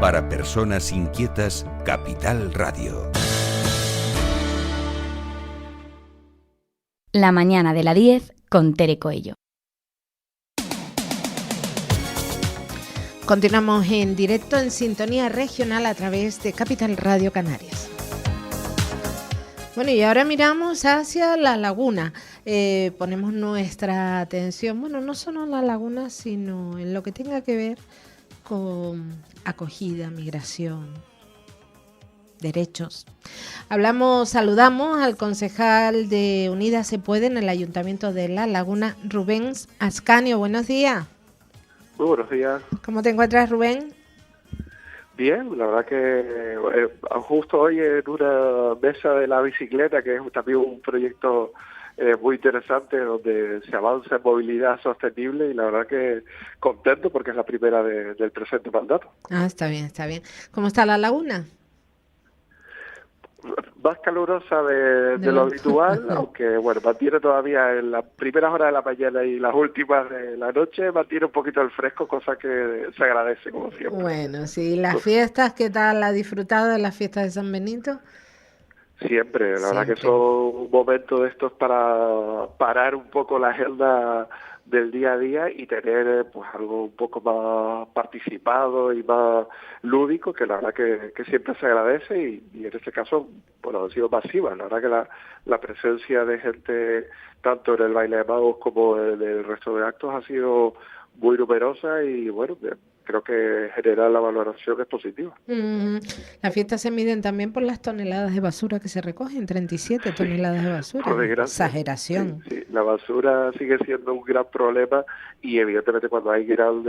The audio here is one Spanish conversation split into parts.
Para personas inquietas, Capital Radio. La mañana de la 10 con Tere Coello. Continuamos en directo en sintonía regional a través de Capital Radio Canarias. Bueno, y ahora miramos hacia la laguna. Ponemos nuestra atención, bueno, no solo en la laguna, sino en lo que tenga que ver con acogida, migración, derechos. Saludamos al concejal de Unidas Se Puede en el Ayuntamiento de La Laguna, Rubén Ascanio. Buenos días. Muy buenos días. ¿Cómo te encuentras, Rubén? Bien, la verdad que justo hoy en una mesa de la bicicleta, que es también un proyecto muy interesante donde se avanza en movilidad sostenible, y la verdad que contento porque es la primera del presente mandato. Ah, está bien, está bien. ¿Cómo está la laguna? Más calurosa de lo habitual, aunque bueno, mantiene todavía en las primeras horas de la mañana y las últimas de la noche, mantiene un poquito el fresco, cosa que se agradece como siempre. Bueno, sí, las fiestas, ¿qué tal? ¿Ha disfrutado de las fiestas de San Benito? Siempre, la verdad que son un momento de estos para parar un poco la agenda del día a día y tener pues algo un poco más participado y más lúdico, que la verdad que siempre se agradece, y en este caso, bueno, han sido masivas. La verdad que la presencia de gente, tanto en el baile de magos como en el resto de actos, ha sido muy numerosa, y bueno, creo que en general la valoración es positiva. Las fiestas se miden también por las toneladas de basura que se recogen, 37 toneladas de basura. Por desgracia. Exageración. Sí, la basura sigue siendo un gran problema, y evidentemente cuando hay gran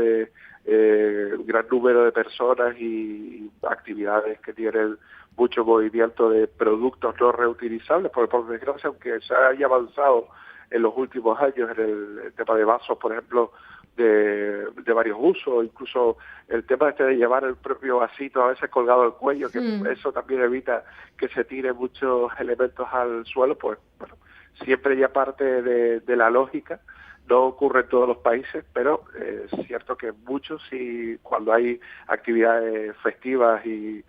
número de personas y actividades que tienen mucho movimiento de productos no reutilizables, porque por desgracia, aunque se haya avanzado en los últimos años en el tema de vasos, por ejemplo, de varios usos, incluso el tema de llevar el propio vasito a veces colgado al cuello, que eso también evita que se tire muchos elementos al suelo, pues bueno, siempre ya parte de la lógica. No ocurre en todos los países, pero es cierto que muchos, sí, cuando hay actividades festivas y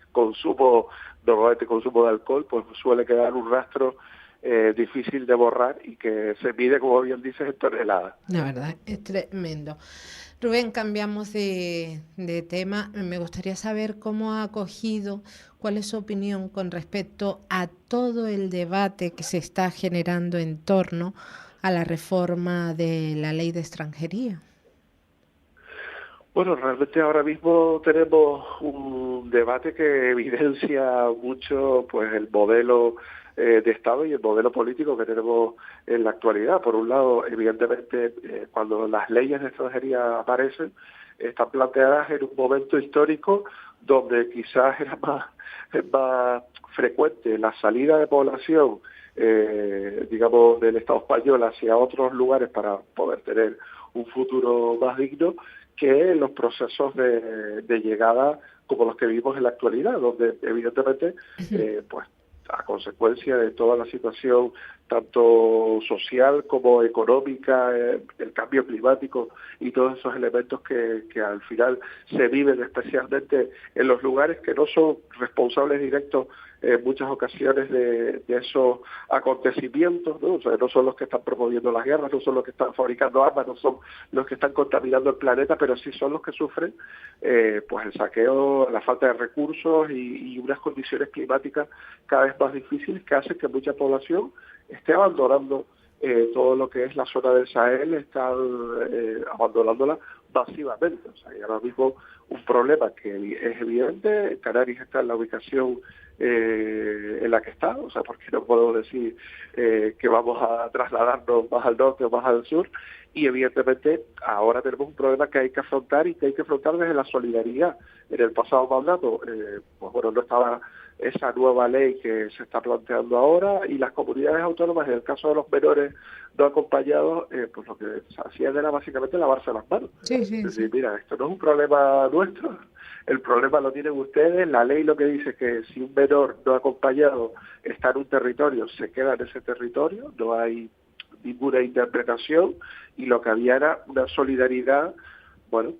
normalmente consumo de alcohol, pues suele quedar un rastro difícil de borrar, y que se mide, como bien dices, en toneladas. La verdad, es tremendo. Rubén, cambiamos de tema. Me gustaría saber cómo ha acogido, cuál es su opinión con respecto a todo el debate que se está generando en torno a la reforma de la ley de extranjería. Bueno, realmente ahora mismo tenemos un debate que evidencia mucho pues el modelo de Estado y el modelo político que tenemos en la actualidad. Por un lado, evidentemente, cuando las leyes de extranjería aparecen, están planteadas en un momento histórico donde quizás era más frecuente la salida de población, digamos, del Estado español hacia otros lugares para poder tener un futuro más digno, que los procesos de llegada como los que vivimos en la actualidad, donde evidentemente pues a consecuencia de toda la situación tanto social como económica, el cambio climático y todos esos elementos que al final se viven especialmente en los lugares que no son responsables directos en muchas ocasiones de esos acontecimientos, ¿no? O sea, no son los que están promoviendo las guerras, no son los que están fabricando armas, no son los que están contaminando el planeta, pero sí son los que sufren pues el saqueo, la falta de recursos y unas condiciones climáticas cada vez más difíciles, que hacen que mucha población esté abandonando todo lo que es la zona del Sahel, están abandonándola masivamente. O sea, hay ahora mismo un problema que es evidente. Canarias está en la ubicación en la que está, o sea, porque no podemos decir que vamos a trasladarnos más al norte o más al sur, y evidentemente ahora tenemos un problema que hay que afrontar, y que hay que afrontar desde la solidaridad. En el pasado mandato, pues bueno, no estaba esa nueva ley que se está planteando ahora, y las comunidades autónomas, en el caso de los menores no acompañados, pues lo que se hacía era básicamente lavarse las manos. Es decir, mira, esto no es un problema nuestro, el problema lo tienen ustedes. La ley lo que dice es que si un menor no acompañado está en un territorio, se queda en ese territorio, no hay ninguna interpretación, y lo que había era una solidaridad, bueno,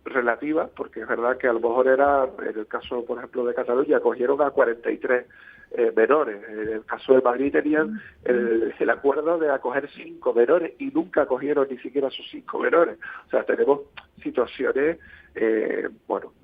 relativa, porque es verdad que a lo mejor era, en el caso, por ejemplo, de Cataluña, acogieron a 43 menores. En el caso de Madrid tenían el acuerdo de acoger 5 menores y nunca acogieron ni siquiera sus 5 menores. O sea, tenemos situaciones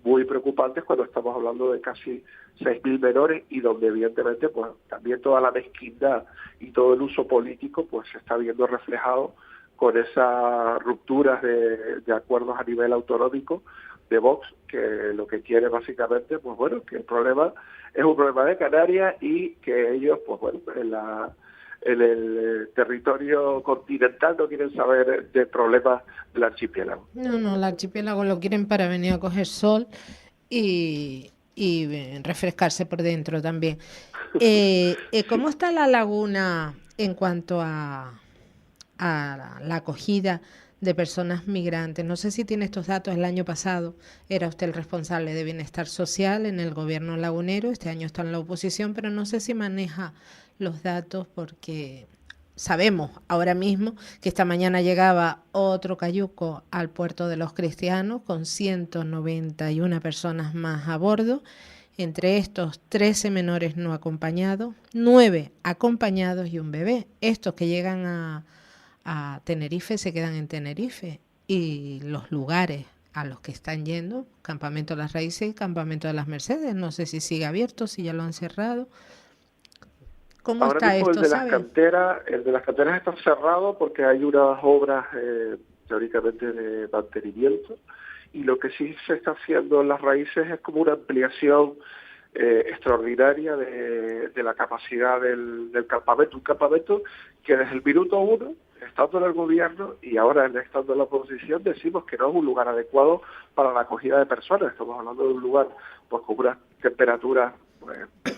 muy preocupantes cuando estamos hablando de casi 6.000 menores y donde evidentemente pues también toda la mezquindad y todo el uso político pues se está viendo reflejado con esas rupturas de acuerdos a nivel autonómico de Vox, que lo que quiere básicamente, pues bueno, que el problema es un problema de Canarias y que ellos, pues bueno, en el territorio continental no quieren saber de problemas del archipiélago. No, el archipiélago lo quieren para venir a coger sol y refrescarse por dentro también. ¿Cómo está la laguna en cuanto a la acogida de personas migrantes? No sé si tiene estos datos. El año pasado era usted el responsable de bienestar social en el gobierno lagunero, este año está en la oposición, pero no sé si maneja los datos, porque sabemos ahora mismo que esta mañana llegaba otro cayuco al puerto de los Cristianos con 191 personas más a bordo, entre estos 13 menores no acompañados, 9 acompañados y un bebé. Estos que llegan a Tenerife se quedan en Tenerife, y los lugares a los que están yendo, Campamento de las Raíces y Campamento de las Mercedes, no sé si sigue abierto, si ya lo han cerrado. ¿Cómo ahora está mismo esto? El de las canteras está cerrado porque hay unas obras teóricamente de mantenimiento, y lo que sí se está haciendo en las Raíces es como una ampliación extraordinaria de la capacidad del campamento, un campamento que desde el minuto 1, estando en el gobierno y ahora estando en la oposición, decimos que no es un lugar adecuado para la acogida de personas. Estamos hablando de un lugar pues con unas temperaturas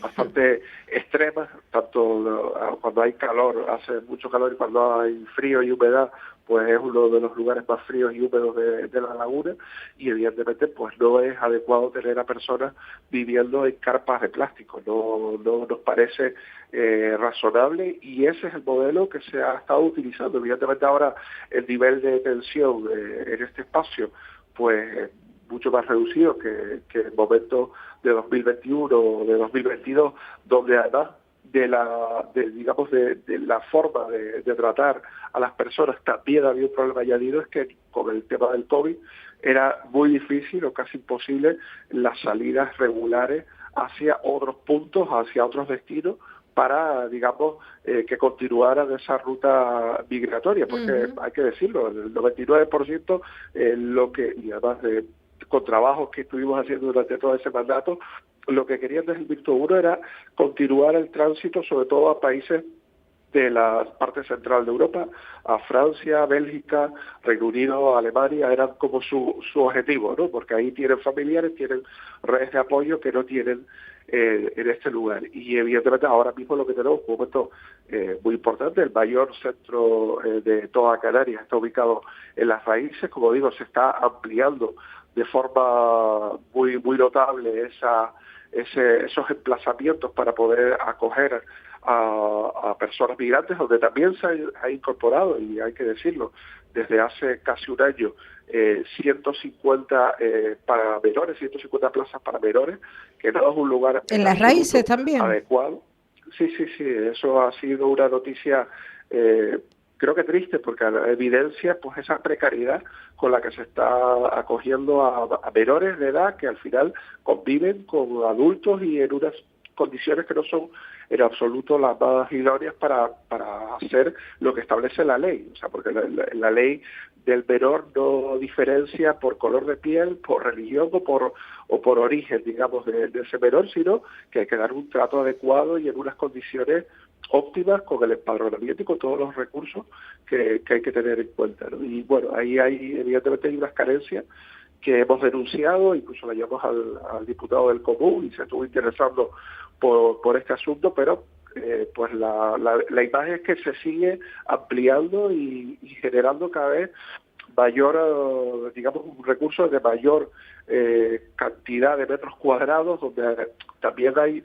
bastante extremas, tanto cuando hay calor, hace mucho calor, y cuando hay frío y humedad, pues es uno de los lugares más fríos y húmedos de la laguna, y evidentemente pues no es adecuado tener a personas viviendo en carpas de plástico, no nos parece razonable, y ese es el modelo que se ha estado utilizando. Evidentemente ahora el nivel de tensión en este espacio pues mucho más reducido que el momento de 2021 o de 2022, donde además de la forma de tratar a las personas también había un problema añadido, es que con el tema del COVID era muy difícil o casi imposible las salidas regulares hacia otros puntos, hacia otros destinos, para, que continuaran esa ruta migratoria, porque hay que decirlo, el 99% y además con trabajos que estuvimos haciendo durante todo ese mandato, lo que querían desde el Virtuo 1 era continuar el tránsito, sobre todo a países de la parte central de Europa, a Francia, Bélgica, Reino Unido, Alemania, eran como su objetivo, ¿no? Porque ahí tienen familiares, tienen redes de apoyo que no tienen en este lugar. Y evidentemente ahora mismo lo que tenemos, un momento muy importante, el mayor centro de toda Canarias está ubicado en las Raíces. Como digo, se está ampliando de forma muy notable esos emplazamientos para poder acoger a personas migrantes, donde también se ha incorporado, y hay que decirlo, desde hace casi un año, 150 para menores, 150 plazas para menores, que no es un lugar en las Raíces también adecuado. Sí, eso ha sido una noticia creo que triste, porque evidencia pues esa precariedad con la que se está acogiendo a menores de edad que al final conviven con adultos y en unas condiciones que no son en absoluto las más idóneas para hacer lo que establece la ley. O sea, porque la ley del menor no diferencia por color de piel, por religión o por origen, de ese menor, sino que hay que dar un trato adecuado y en unas condiciones óptimas, con el empadronamiento y con todos los recursos que hay que tener en cuenta, ¿no? Y bueno, ahí evidentemente hay unas carencias que hemos denunciado, incluso la llevamos al diputado del Común y se estuvo interesando por este asunto, pero pues la imagen es que se sigue ampliando y generando cada vez mayor, recursos de mayor cantidad de metros cuadrados, donde también hay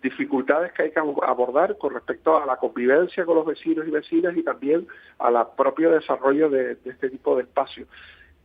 dificultades que hay que abordar con respecto a la convivencia con los vecinos y vecinas y también al propio desarrollo de este tipo de espacios.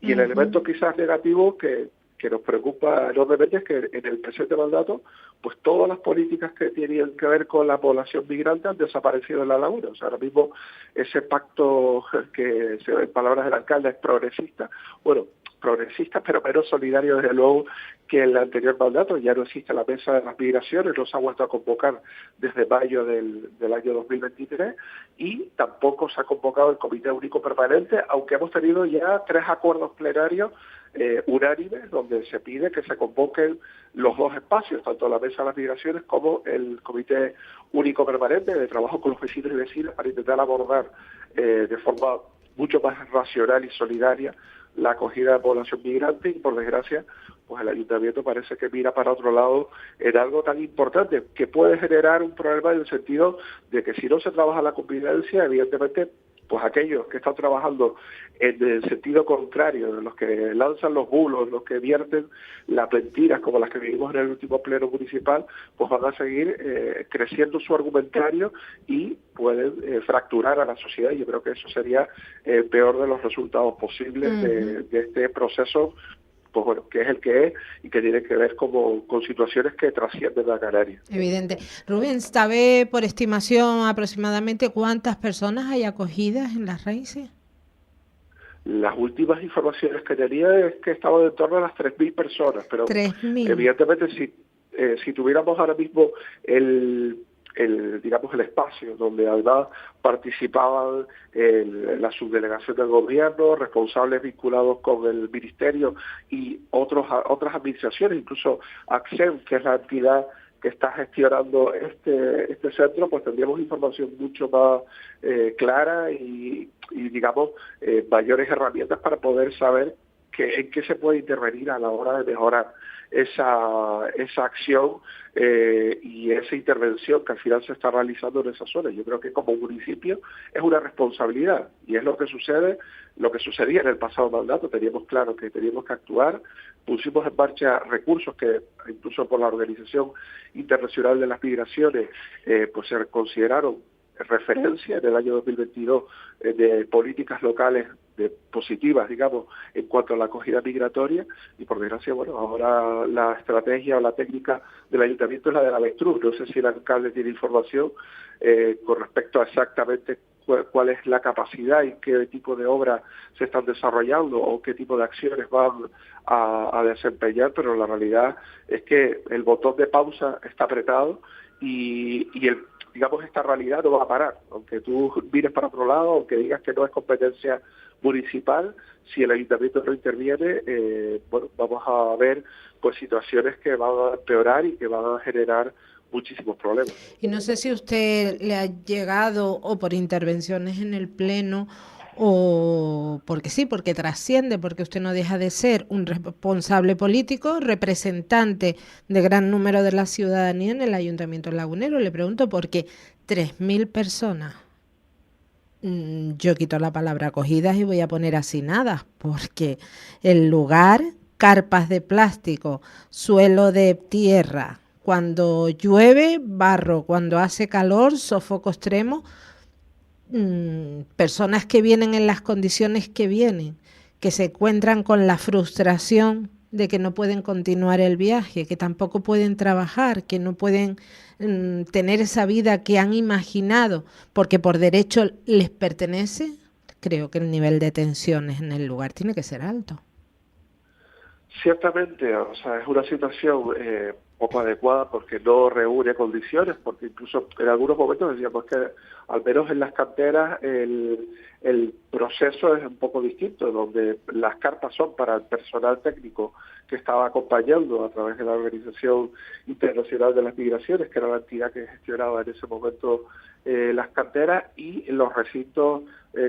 Y el elemento quizás negativo que nos preocupa enormemente es que en el presente mandato, pues todas las políticas que tenían que ver con la población migrante han desaparecido en la laguna. O sea, ahora mismo ese pacto que, en palabras del alcalde, es progresista, bueno, progresista, pero menos solidario, desde luego, que en el anterior mandato. Ya no existe la mesa de las migraciones, no se ha vuelto a convocar desde mayo del año 2023, y tampoco se ha convocado el Comité Único Permanente, aunque hemos tenido ya 3 acuerdos plenarios unánimes donde se pide que se convoquen los 2 espacios, tanto la Mesa de las Migraciones como el Comité Único Permanente de trabajo con los vecinos y vecinas, para intentar abordar de forma mucho más racional y solidaria la acogida de población migrante. Y por desgracia, pues el ayuntamiento parece que mira para otro lado en algo tan importante que puede generar un problema en el sentido de que si no se trabaja la convivencia, evidentemente pues aquellos que están trabajando en el sentido contrario, los que lanzan los bulos, los que vierten las mentiras como las que vivimos en el último pleno municipal, pues van a seguir creciendo su argumentario y pueden fracturar a la sociedad. Y yo creo que eso sería el peor de los resultados posibles de este proceso, pues bueno, que es el que es y que tiene que ver con situaciones que trascienden a Canarias. Evidente. Rubén, ¿sabe por estimación aproximadamente cuántas personas hay acogidas en las raíces? Las últimas informaciones que tenía es que estaban en torno a las 3.000 personas, pero 3.000. Evidentemente si tuviéramos ahora mismo el espacio donde además participaban la subdelegación del gobierno, responsables vinculados con el ministerio y otras administraciones, incluso ACSEM, que es la entidad que está gestionando este centro, pues tendríamos información mucho más clara y digamos, mayores herramientas para poder saber en qué se puede intervenir a la hora de mejorar esa acción y esa intervención que al final se está realizando en esa zona. Yo creo que como municipio es una responsabilidad, y es lo que sucedía en el pasado mandato. Teníamos claro que teníamos que actuar, pusimos en marcha recursos que incluso por la Organización Internacional de las Migraciones pues se consideraron referencia en el año 2022 de políticas locales positivas, digamos, en cuanto a la acogida migratoria. Y por desgracia, bueno, ahora la estrategia o la técnica del ayuntamiento es la del avestruz. No sé si el alcalde tiene información con respecto a exactamente cuál es la capacidad y qué tipo de obras se están desarrollando o qué tipo de acciones van a desempeñar, pero la realidad es que el botón de pausa está apretado y digamos, esta realidad no va a parar. Aunque tú mires para otro lado, aunque digas que no es competencia municipal, si el ayuntamiento no interviene, bueno, vamos a ver pues situaciones que van a empeorar y que van a generar muchísimos problemas. Y no sé si usted le ha llegado, o por intervenciones en el Pleno, o porque sí, porque trasciende, porque usted no deja de ser un responsable político, representante de gran número de la ciudadanía en el Ayuntamiento Lagunero. Le pregunto porque 3.000 personas, yo quito la palabra acogidas y voy a poner hacinadas, porque el lugar, carpas de plástico, suelo de tierra, cuando llueve, barro, cuando hace calor, sofoco extremo, personas que vienen en las condiciones que vienen, que se encuentran con la frustración de que no pueden continuar el viaje, que tampoco pueden trabajar, que no pueden tener esa vida que han imaginado porque por derecho les pertenece. Creo que el nivel de tensiones en el lugar tiene que ser alto. Ciertamente, o sea, es una situación poco adecuada porque no reúne condiciones, porque incluso en algunos momentos decíamos que al menos en las canteras el proceso es un poco distinto, donde las carpas son para el personal técnico que estaba acompañando a través de la Organización Internacional de las Migraciones, que era la entidad que gestionaba en ese momento las canteras, y los recintos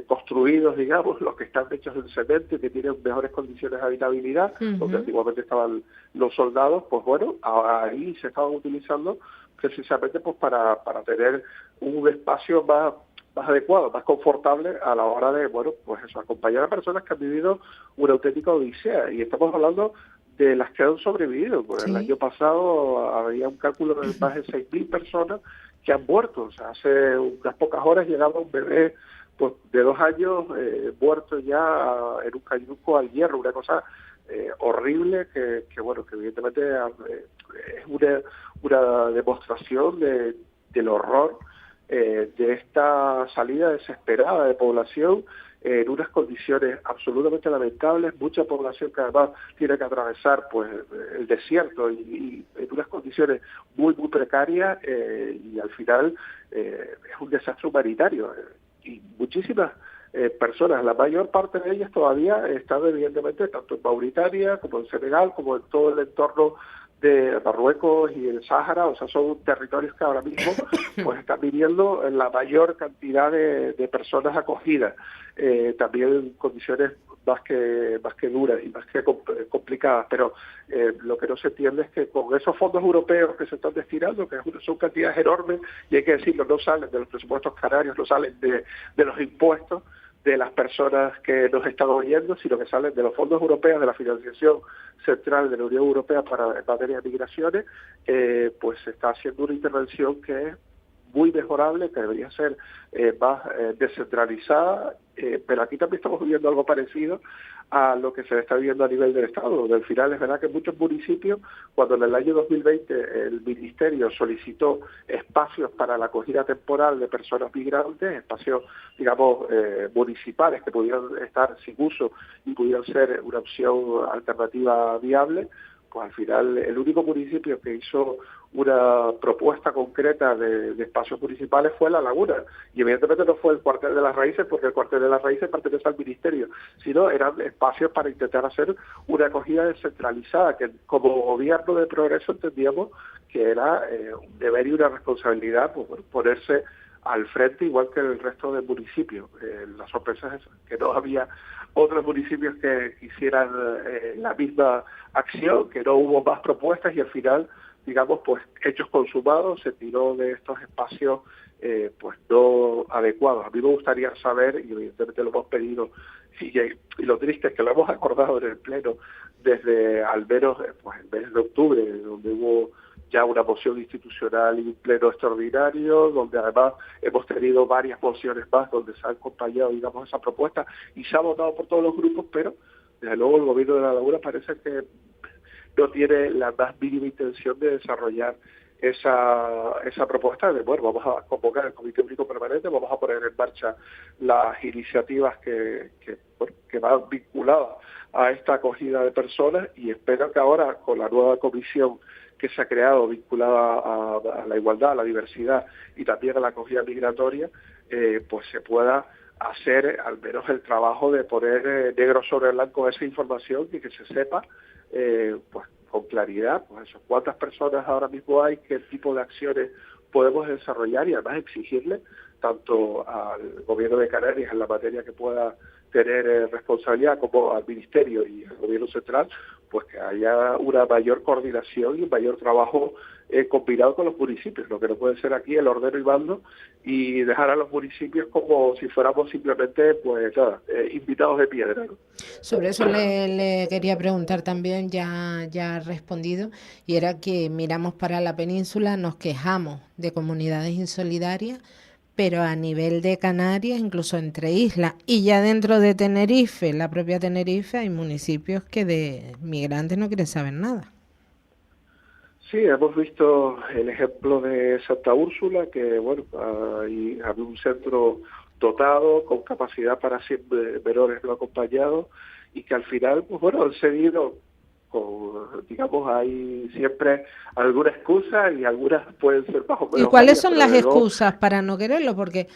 construidos, digamos, los que están hechos en cemento y que tienen mejores condiciones de habitabilidad, donde antiguamente estaban los soldados, pues bueno, ahí se estaban utilizando precisamente pues para tener un espacio más adecuado, más confortable a la hora de, bueno, pues eso, acompañar a personas que han vivido una auténtica odisea. Y estamos hablando de las que han sobrevivido. Pues sí. El año pasado había un cálculo de más de 6.000 personas que han muerto. O sea, hace unas pocas horas llegaba un bebé pues de 2 años muertos ya en un cayuco al hierro, una cosa horrible que bueno, que evidentemente es una demostración del horror de esta salida desesperada de población en unas condiciones absolutamente lamentables, mucha población que además tiene que atravesar pues el desierto y en unas condiciones muy precarias, y al final es un desastre humanitario, y muchísimas personas, la mayor parte de ellas todavía están evidentemente tanto en Mauritania como en Senegal, como en todo el entorno de Marruecos y el Sáhara, o sea, son territorios que ahora mismo pues están viviendo en la mayor cantidad de personas acogidas, también en condiciones más que duras y más que complicadas, pero lo que no se entiende es que con esos fondos europeos que se están destinando, que son cantidades enormes, y hay que decirlo, no salen de los presupuestos canarios, no salen de los impuestos de las personas que nos están oyendo, sino que salen de los fondos europeos, de la financiación central de la Unión Europea para en materia de migraciones, pues se está haciendo una intervención que es muy mejorable, que debería ser más descentralizada, pero aquí también estamos viviendo algo parecido a lo que se está viviendo a nivel del Estado, donde al final es verdad que muchos municipios, cuando en el año 2020 el Ministerio solicitó espacios para la acogida temporal de personas migrantes, espacios, digamos, municipales que pudieran estar sin uso y pudieran ser una opción alternativa viable, pues al final el único municipio que hizo una propuesta concreta de espacios municipales fue La Laguna, y evidentemente no fue el Cuartel de las Raíces, porque el Cuartel de las Raíces pertenece al Ministerio, sino eran espacios para intentar hacer una acogida descentralizada, que como gobierno de progreso entendíamos que era un deber y una responsabilidad, pues, ponerse al frente igual que el resto del municipio. La sorpresa es que no había otros municipios que hicieran la misma acción, que no hubo más propuestas, y al final, digamos, pues hechos consumados, se tiró de estos espacios pues no adecuados. A mí me gustaría saber, y evidentemente lo hemos pedido, y lo triste es que lo hemos acordado en el Pleno desde al menos pues el mes de octubre, donde hubo ya una moción institucional y un pleno extraordinario, donde además hemos tenido varias mociones más donde se ha acompañado, digamos, esa propuesta y se ha votado por todos los grupos, pero desde luego el gobierno de La Laguna parece que no tiene la más mínima intención de desarrollar esa propuesta de, bueno, vamos a convocar el Comité Único Permanente, vamos a poner en marcha las iniciativas que van vinculadas a esta acogida de personas, y espero que ahora con la nueva comisión que se ha creado vinculada a la igualdad, a la diversidad y también a la acogida migratoria, pues se pueda hacer al menos el trabajo de poner negro sobre blanco esa información y que se sepa pues con claridad pues eso, cuántas personas ahora mismo hay, qué tipo de acciones podemos desarrollar, y además exigirle tanto al gobierno de Canarias en la materia que pueda tener responsabilidad, como al Ministerio y al gobierno central, pues que haya una mayor coordinación y un mayor trabajo combinado con los municipios. Lo que no puede ser aquí el ordeno y mando y dejar a los municipios como si fuéramos simplemente pues nada, invitados de piedra, ¿no? Sobre eso le quería preguntar también, ya ha respondido, y era que miramos para la península, nos quejamos de comunidades insolidarias, pero a nivel de Canarias, incluso entre islas, y ya dentro de Tenerife, la propia Tenerife, hay municipios que de migrantes no quieren saber nada. Sí, hemos visto el ejemplo de Santa Úrsula, que bueno, hay un centro dotado con capacidad para 100 menores no acompañados, y que al final, pues bueno, han cedido digamos, hay siempre alguna excusa, y algunas pueden ser bajo. ¿Y cuáles son las excusas para no quererlo? Porque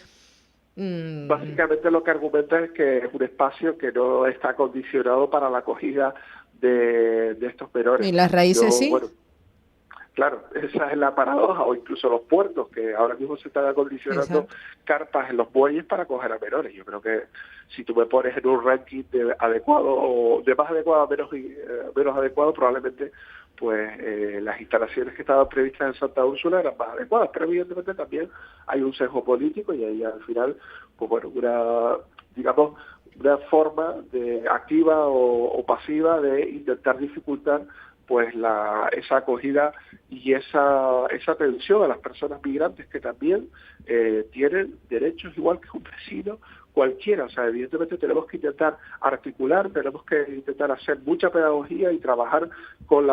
básicamente lo que argumenta es que es un espacio que no está acondicionado para la acogida de estos menores. ¿Y las raíces sí? Bueno, claro, esa es la paradoja, o incluso los puertos, que ahora mismo se están acondicionando carpas en los muelles para acoger a menores. Yo creo que si tú me pones en un ranking de adecuado o de más adecuado a menos adecuado, probablemente pues las instalaciones que estaban previstas en Santa Úrsula eran más adecuadas, pero evidentemente también hay un sesgo político, y ahí al final, pues bueno, una forma de activa o pasiva de intentar dificultar pues esa acogida y esa atención a las personas migrantes, que también tienen derechos igual que un vecino, cualquiera. O sea, evidentemente tenemos que intentar articular, tenemos que intentar hacer mucha pedagogía y trabajar con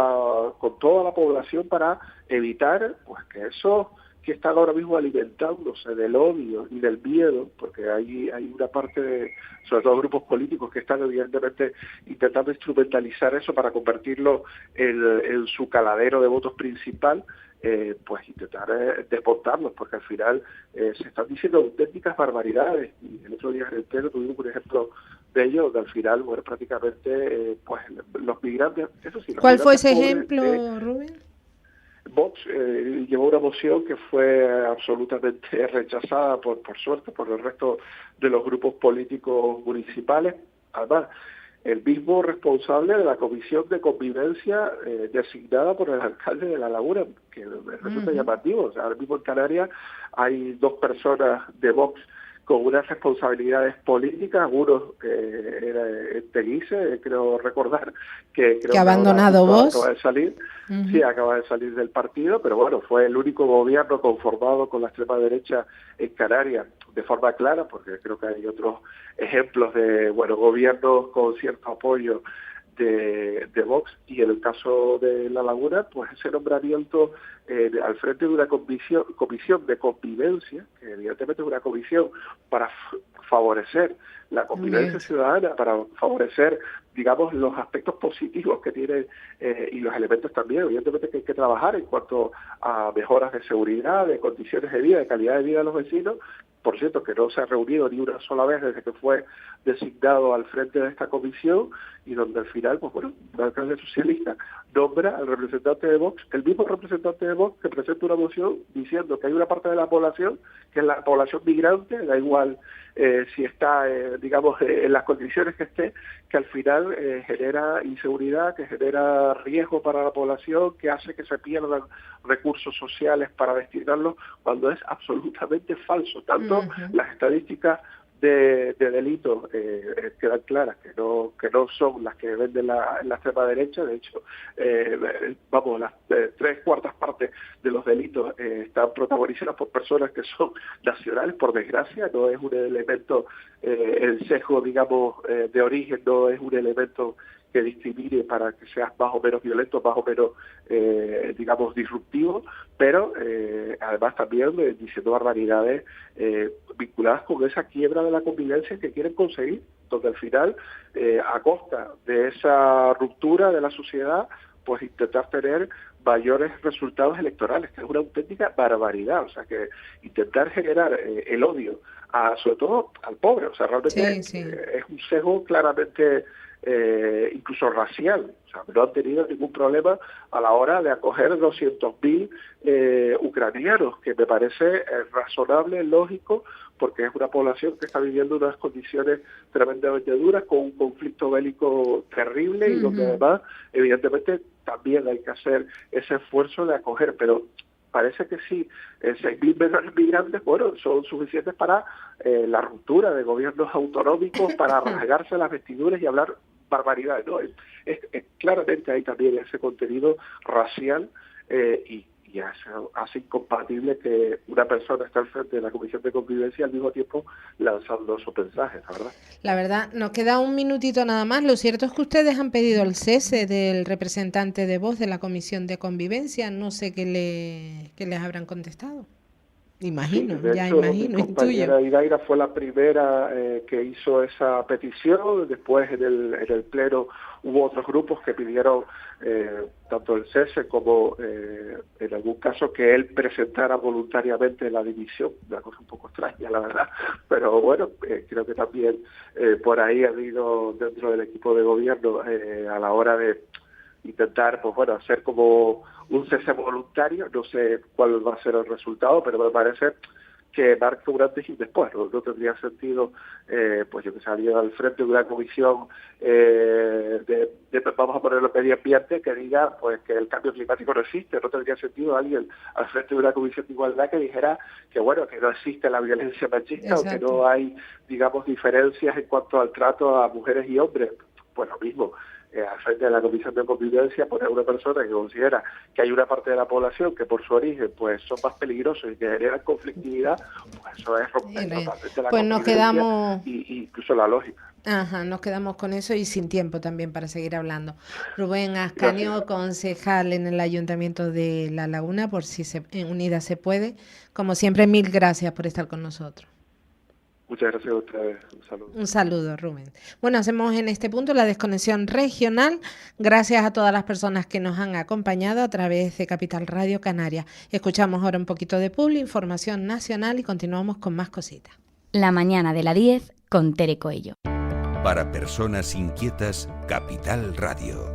toda la población para evitar pues que eso que están ahora mismo alimentándose del odio y del miedo, porque hay una parte, sobre todo grupos políticos, que están evidentemente intentando instrumentalizar eso para convertirlo en su caladero de votos principal, pues intentar desmontarlos, porque al final se están diciendo auténticas barbaridades. Y el otro día en el pleno tuvimos un ejemplo de ello, donde al final, bueno, prácticamente, pues los migrantes, eso sí. ¿Cuál fue ese ejemplo, Rubén? Vox llevó una moción que fue absolutamente rechazada, por suerte, por el resto de los grupos políticos municipales. Además, el mismo responsable de la comisión de convivencia designada por el alcalde de La Laguna, que resulta llamativo. O sea, ahora mismo en Canarias hay 2 personas de Vox con unas responsabilidades políticas. Uno era Teguise, creo recordar, que ha abandonado Vox. Acaba de salir. Sí, acaba de salir del partido, pero bueno, fue el único gobierno conformado con la extrema derecha en Canarias de forma clara, porque creo que hay otros ejemplos de, bueno, gobiernos con cierto apoyo de Vox, y en el caso de La Laguna, pues ese nombramiento al frente de una comisión de convivencia, que evidentemente es una comisión para favorecer la convivencia ciudadana, para favorecer, digamos, los aspectos positivos que tiene y los elementos también, evidentemente, que hay que trabajar en cuanto a mejoras de seguridad, de condiciones de vida, de calidad de vida de los vecinos. Por cierto, que no se ha reunido ni una sola vez desde que fue designado al frente de esta comisión, y donde al final, pues bueno, el alcalde socialista nombra al representante de Vox, el mismo representante de Vox que presenta una moción diciendo que hay una parte de la población, que es la población migrante, da igual si está, digamos, en las condiciones que esté, que al final genera inseguridad, que genera riesgo para la población, que hace que se pierdan recursos sociales para destinarlos, cuando es absolutamente falso. Tanto las estadísticas de delitos quedan claras, que no son las que venden la extrema derecha. De hecho, vamos, las 3/4 partes de los delitos están protagonizadas por personas que son nacionales, por desgracia. No es un elemento, el sesgo, digamos, de origen no es un elemento que discrimine para que seas más o menos violento, más o menos, digamos, disruptivo, pero además también diciendo barbaridades vinculadas con esa quiebra de la convivencia que quieren conseguir, donde al final, a costa de esa ruptura de la sociedad, pues intentar tener mayores resultados electorales, que es una auténtica barbaridad. O sea, que intentar generar el odio, sobre todo al pobre, o sea, realmente es un sesgo claramente incluso racial. O sea, no han tenido ningún problema a la hora de acoger 200.000 ucranianos, que me parece razonable, lógico, porque es una población que está viviendo unas condiciones tremendamente duras, con un conflicto bélico terrible, y donde además, evidentemente, también hay que hacer ese esfuerzo de acoger, pero parece que sí, 6.000 migrantes, bueno, son suficientes para la ruptura de gobiernos autonómicos, para rasgarse las vestiduras y hablar barbaridades, ¿no? Claramente hay también ese contenido racial y hace incompatible que una persona esté al frente de la Comisión de Convivencia y al mismo tiempo lanzando esos mensajes, la verdad. La verdad, nos queda un minutito nada más. Lo cierto es que ustedes han pedido el cese del representante de Vox de la Comisión de Convivencia. No sé qué les habrán contestado. Imagino, sí, de hecho, imagino. Mi compañera Idaira fue la primera que hizo esa petición. Después en el pleno hubo otros grupos que pidieron tanto el cese como en algún caso que él presentara voluntariamente la dimisión, una cosa un poco extraña, la verdad, pero bueno, creo que también por ahí ha habido dentro del equipo de gobierno a la hora de intentar, pues bueno, hacer como un cese voluntario. No sé cuál va a ser el resultado, pero me parece que marca un antes y un después. No tendría sentido, pues yo que salía al frente de una comisión vamos a ponerlo medio ambiente, que diga pues que el cambio climático no existe. No tendría sentido alguien al frente de una comisión de igualdad que dijera que bueno, que no existe la violencia machista. Exacto. O que no hay, digamos, diferencias en cuanto al trato a mujeres y hombres. Pues lo mismo. al frente de la Comisión de Convivencia, poner a una persona que considera que hay una parte de la población que por su origen pues son más peligrosos y que generan conflictividad, pues eso es romper totalmente la convivencia y incluso la lógica. Ajá, nos quedamos con eso y sin tiempo también para seguir hablando. Rubén Ascanio, concejal en el Ayuntamiento de La Laguna, por si en Unidas se puede. Como siempre, mil gracias por estar con nosotros. Muchas gracias a ustedes. Un saludo. Un saludo, Rubén. Bueno, hacemos en este punto la desconexión regional. Gracias a todas las personas que nos han acompañado a través de Capital Radio Canarias. Escuchamos ahora un poquito de Publi, información nacional y continuamos con más cositas. La mañana de la 10 con Tere Coello. Para personas inquietas, Capital Radio.